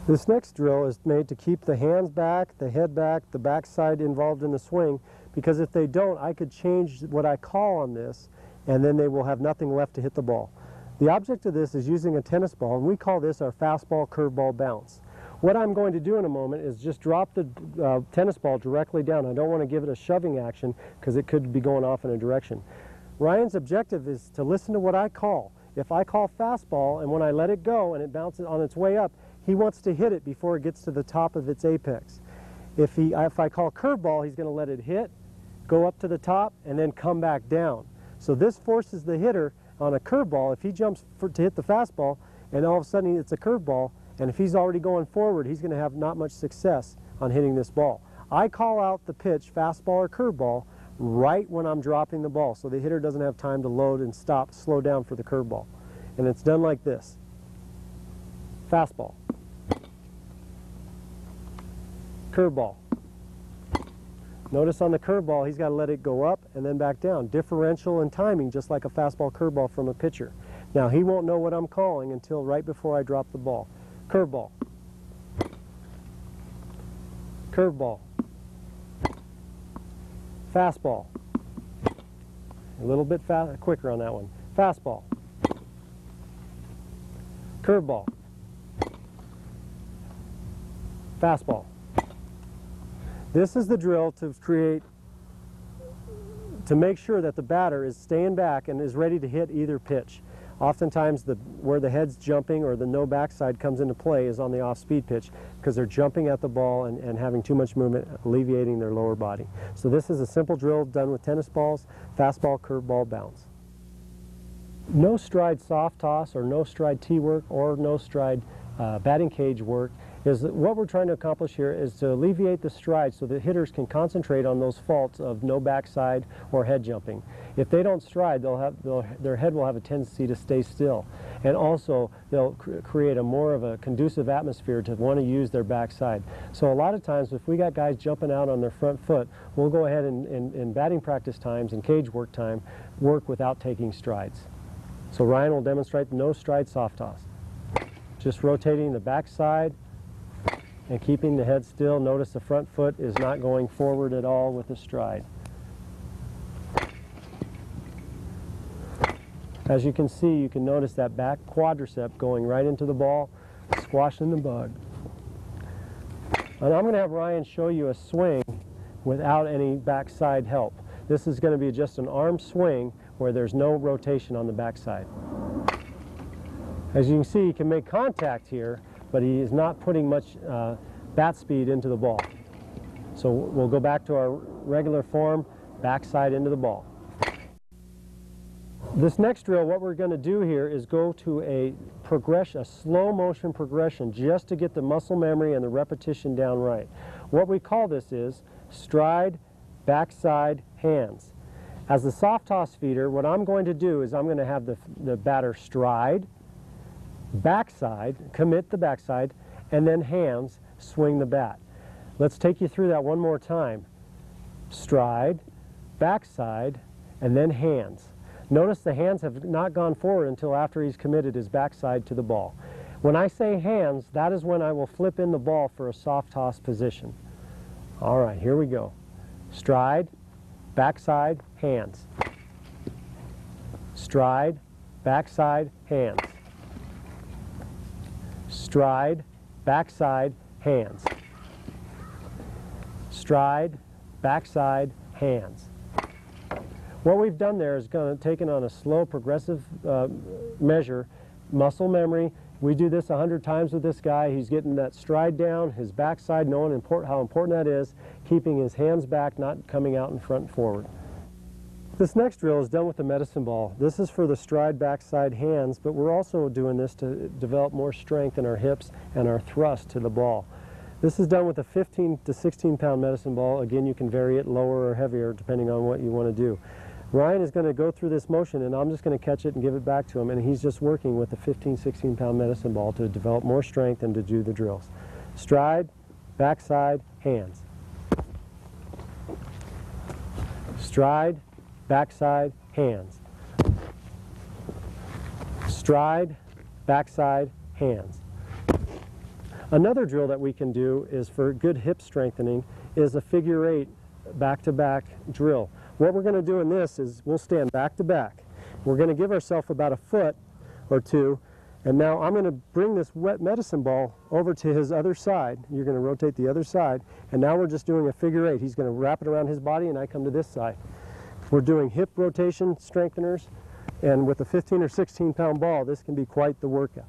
This next drill is made to keep the hands back, the head back, the backside involved in the swing, because if they don't, I could change what I call on this, and then they will have nothing left to hit the ball. The object of this is using a tennis ball, and we call this our fastball curveball bounce. What I'm going to do in a moment is just drop the tennis ball directly down. I don't want to give it a shoving action because it could be going off in a direction. Ryan's objective is to listen to what I call. If I call fastball and when I let it go and it bounces on its way up, he wants to hit it before it gets to the top of its apex. If I call curveball, he's going to let it hit, go up to the top, and then come back down. So this forces the hitter on a curveball. If he jumps to hit the fastball and all of a sudden it's a curveball, and if he's already going forward, he's going to have not much success on hitting this ball. I call out the pitch, fastball or curveball, right when I'm dropping the ball, so the hitter doesn't have time to load and stop, slow down for the curveball. And it's done like this. Fastball. Curveball. Notice on the curveball, he's got to let it go up and then back down. Differential in timing, just like a fastball curveball from a pitcher. Now, he won't know what I'm calling until right before I drop the ball. Curveball. Curveball. Fastball. A little bit quicker on that one. Fastball. Curveball. Fastball. This is the drill to make sure that the batter is staying back and is ready to hit either pitch. Oftentimes where the head's jumping or the no backside comes into play is on the off-speed pitch because they're jumping at the ball and having too much movement, alleviating their lower body. So this is a simple drill done with tennis balls, fastball, curveball, bounce. No stride soft toss or no stride tee work or no stride batting cage work is what we're trying to accomplish here is to alleviate the stride so that hitters can concentrate on those faults of no backside or head jumping. If they don't stride, their head will have a tendency to stay still. And also, they'll create a more of a conducive atmosphere to want to use their backside. So a lot of times, if we got guys jumping out on their front foot, we'll go ahead and in batting practice times and cage work time, work without taking strides. So Ryan will demonstrate no stride soft toss. Just rotating the backside and keeping the head still. Notice the front foot is not going forward at all with the stride. As you can see, you can notice that back quadricep going right into the ball, squashing the bug. And I'm going to have Ryan show you a swing without any backside help. This is going to be just an arm swing where there's no rotation on the backside. As you can see, he can make contact here, but he is not putting much bat speed into the ball. So we'll go back to our regular form, backside into the ball. This next drill, what we're going to do here is go to a progression, a slow motion progression, just to get the muscle memory and the repetition down right. What we call this is stride, backside, hands. As the soft toss feeder, what I'm going to do is I'm going to have the batter stride, backside, commit the backside, and then hands, swing the bat. Let's take you through that one more time. Stride, backside, and then hands. Notice the hands have not gone forward until after he's committed his backside to the ball. When I say hands, that is when I will flip in the ball for a soft toss position. All right, here we go. Stride, backside, hands. Stride, backside, hands. Stride, backside, hands. Stride, backside, hands. What we've done there is taken on a slow, progressive measure, muscle memory. We do this 100 times with this guy. He's getting that stride down, his backside, knowing how important that is, keeping his hands back, not coming out in front and forward. This next drill is done with the medicine ball. This is for the stride, backside, hands, but we're also doing this to develop more strength in our hips and our thrust to the ball. This is done with a 15 to 16 pound medicine ball. Again, you can vary it lower or heavier depending on what you want to do. Ryan is going to go through this motion and I'm just going to catch it and give it back to him, and he's just working with a 15, 16 pound medicine ball to develop more strength and to do the drills. Stride, backside, hands. Stride, backside, hands. Stride, backside, hands. Another drill that we can do is for good hip strengthening is a figure 8 back-to-back drill. What we're going to do in this is we'll stand back to back. We're going to give ourselves about a foot or two, and now I'm going to bring this wet medicine ball over to his other side. You're going to rotate the other side, and now we're just doing a figure 8. He's going to wrap it around his body, and I come to this side. We're doing hip rotation strengtheners, and with a 15 or 16 pound ball, this can be quite the workout.